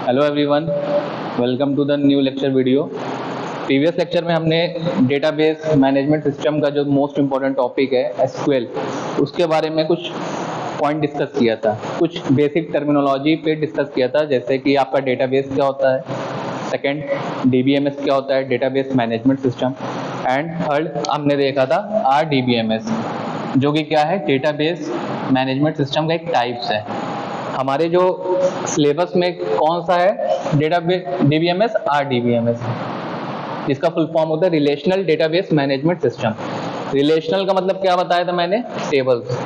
Hello everyone, welcome to the new lecture video. Previous lecture में हमने database management system का जो most important topic है SQL, उसके बारे में कुछ पॉइंट डिस्कस किया था, कुछ बेसिक टर्मिनोलॉजी पे डिस्कस किया था, जैसे कि आपका डेटाबेस क्या होता है, सेकंड डीबीएमएस क्या होता है, database management system, and third हमने देखा था आरडीबीएमएस, जो कि क्या है, डेटाबेस मैनेजमेंट सिस्टम का एक टाइप्स है। हमारे जो सिलेबस में कौन सा है डेटाबेस डीबीएमएस, आरडीबीएमएस, जिसका फुल फॉर्म होता है relational database management system. Relational का मतलब क्या बताया था मैंने, टेबल्स,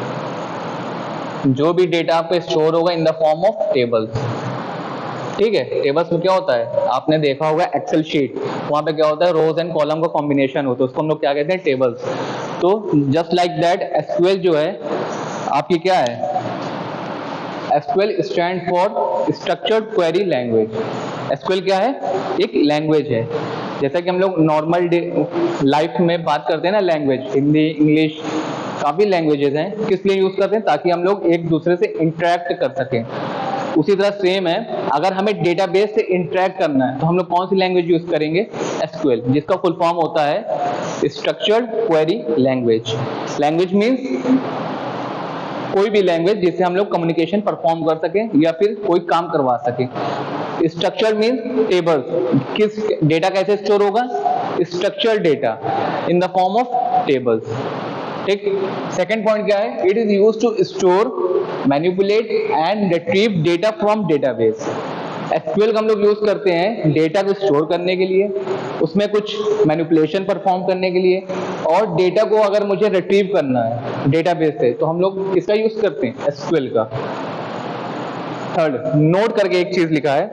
जो भी डेटा आपको स्टोर होगा in the form of tables. ठीक है, टेबल्स में क्या होता है, आपने देखा होगा एक्सेल शीट, वहां पे क्या होता है, रोज एंड कॉलम का कॉम्बिनेशन होता है, उसको हम लोग क्या कहते हैं, टेबल्स। तो जस्ट लाइक दैट एसक्यूएल जो है आपकी क्या है, SQL stand for structured query language. SQL क्या है, एक लैंग्वेज है। जैसा कि हम लोग नॉर्मल लाइफ में बात करते हैं ना, लैंग्वेज, हिंदी, इंग्लिश, काफ़ी लैंग्वेजेस हैं। किस लिए यूज़ करते हैं, ताकि हम लोग एक दूसरे से इंटरेक्ट कर सकें। उसी तरह सेम है, अगर हमें डेटाबेस से इंटरेक्ट करना है तो हम लोग कौन सी लैंग्वेज यूज़ करेंगे, SQL, जिसका फुल फॉर्म होता है structured query language. Language means कोई भी लैंग्वेज जिससे हम लोग कम्युनिकेशन परफॉर्म कर सकें या फिर कोई काम करवा सकें। स्ट्रक्चर मीन्स टेबल्स, किस डेटा कैसे स्टोर होगा, structure data in the form of tables. ठीक, सेकंड पॉइंट क्या है, it is used to store, manipulate and retrieve data from database. SQL का हम लोग यूज करते हैं डेटा को स्टोर करने के लिए, उसमें कुछ मैनिपुलेशन परफॉर्म करने के लिए, और डेटा को अगर मुझे रिट्रीव करना है डेटाबेस से तो हम लोग किसका यूज करते हैं, एसक्यूएल का। थर्ड, नोट करके एक चीज लिखा है,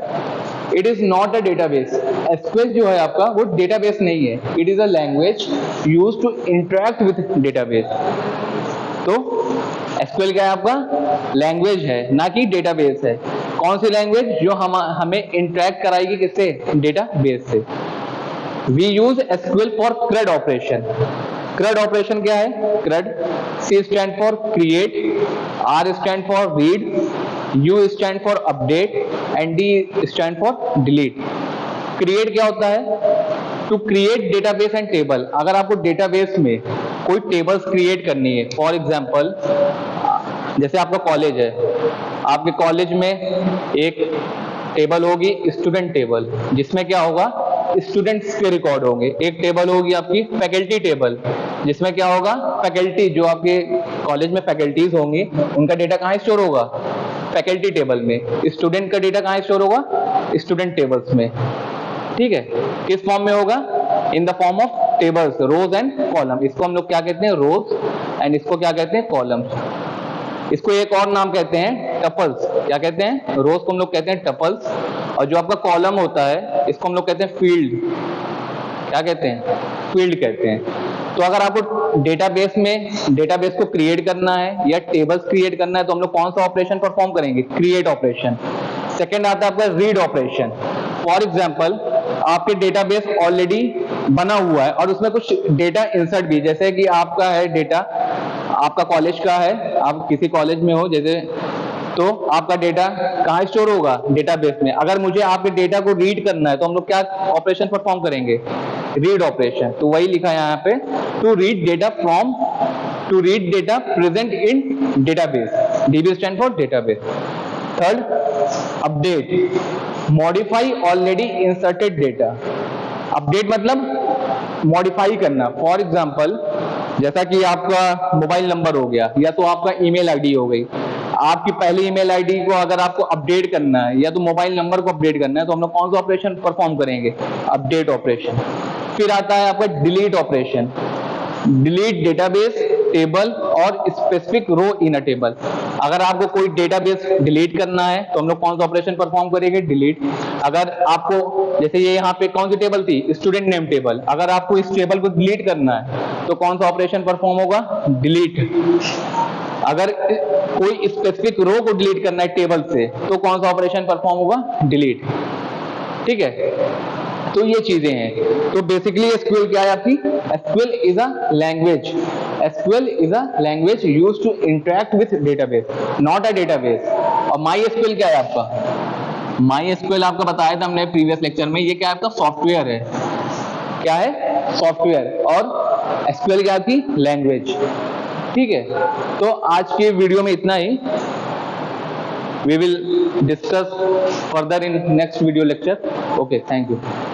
it is not a database. SQL जो है आपका वो डेटाबेस नहीं है, it is a language used to interact with database. तो एसक्यूएल क्या है आपका, लैंग्वेज है, ना कि डेटाबेस है। कौन सी लैंग्वेज, जो हमें इंटरेक्ट कराएगी किससे, डेटाबेस से। We use SQL for CRUD operation. CRUD operation क्या है, CRUD, C stand for create, R stand for read, U stand for update, and D stand for delete. Create क्या होता है, to create database and table. अगर आपको database में कोई tables create करनी है, फॉर एग्जांपल जैसे आपका कॉलेज है, आपके कॉलेज में एक टेबल होगी स्टूडेंट टेबल, जिसमें क्या होगा, स्टूडेंट्स के रिकॉर्ड होंगे। एक टेबल होगी आपकी फैकल्टी टेबल, जिसमें क्या होगा, फैकल्टी, जो आपके कॉलेज में फैकल्टीज होंगी उनका डेटा कहाँ स्टोर होगा, फैकल्टी टेबल में। स्टूडेंट का डेटा कहाँ स्टोर होगा, स्टूडेंट टेबल्स में। ठीक है, किस फॉर्म में होगा, in the form of tables, rows and column. इसको हम लोग क्या कहते हैं, रोज, एंड इसको क्या कहते हैं, कॉलम्स। इसको एक और नाम कहते हैं टपल्स। क्या कहते हैं, रोज को हम लोग कहते हैं टपल्स, और जो आपका कॉलम होता है इसको हम लोग कहते हैं फील्ड। क्या कहते हैं, फील्ड कहते हैं। तो अगर आपको डेटाबेस में डेटाबेस को क्रिएट करना है या टेबल्स क्रिएट करना है तो हम लोग कौन सा ऑपरेशन परफॉर्म करेंगे, क्रिएट ऑपरेशन। सेकेंड आता है आपका रीड ऑपरेशन। फॉर एग्जाम्पल आपके डेटाबेस ऑलरेडी बना हुआ है और उसमें कुछ डेटा इंसर्ट भी, जैसे कि आपका है डेटा, आपका कॉलेज का है, आप किसी कॉलेज में हो जैसे, तो आपका डेटा कहाँ स्टोर होगा, डेटाबेस में। अगर मुझे आपके डेटा को रीड करना है तो हम लोग क्या ऑपरेशन परफॉर्म करेंगे, रीड ऑपरेशन। तो वही लिखा है यहाँ पे, to read data from, to read data present in database, DB stand for database. Third, update, modify already inserted data. Update मतलब मॉडिफाई करना। फॉर एग्जांपल जैसा कि आपका मोबाइल नंबर हो गया या तो आपका ईमेल आईडी हो गई, आपकी पहली ईमेल आईडी को अगर आपको अपडेट करना है या तो मोबाइल नंबर को अपडेट करना है तो हम लोग कौन सा ऑपरेशन परफॉर्म करेंगे, अपडेट ऑपरेशन। फिर आता है आपका delete operation, delete database, table और specific row in a table. अगर आपको कोई डेटाबेस डिलीट करना है तो हम लोग कौन सा ऑपरेशन परफॉर्म करेंगे, डिलीट। अगर आपको, जैसे ये यहाँ पे कौन सी टेबल थी, स्टूडेंट नेम टेबल, अगर आपको इस टेबल को डिलीट करना है तो कौन सा ऑपरेशन परफॉर्म होगा, डिलीट। अगर कोई स्पेसिफिक रो को डिलीट करना है टेबल से तो कौन सा ऑपरेशन परफॉर्म होगा, डिलीट। ठीक है, तो ये चीजें हैं। तो बेसिकली एसक्यूएल क्या है आपकी, SQL is a language, SQL is a language used to interact with database, not a database. और माई एसक्यूएल क्या है आपका, माई एसक्यूएल आपको बताया था हमने प्रीवियस लेक्चर में, ये क्या आपका सॉफ्टवेयर है, क्या है सॉफ्टवेयर, और एसक्यूएल क्या आपकी लैंग्वेज। ठीक है, तो आज के वीडियो में इतना ही। We will discuss further in next video lecture. Okay, thank you.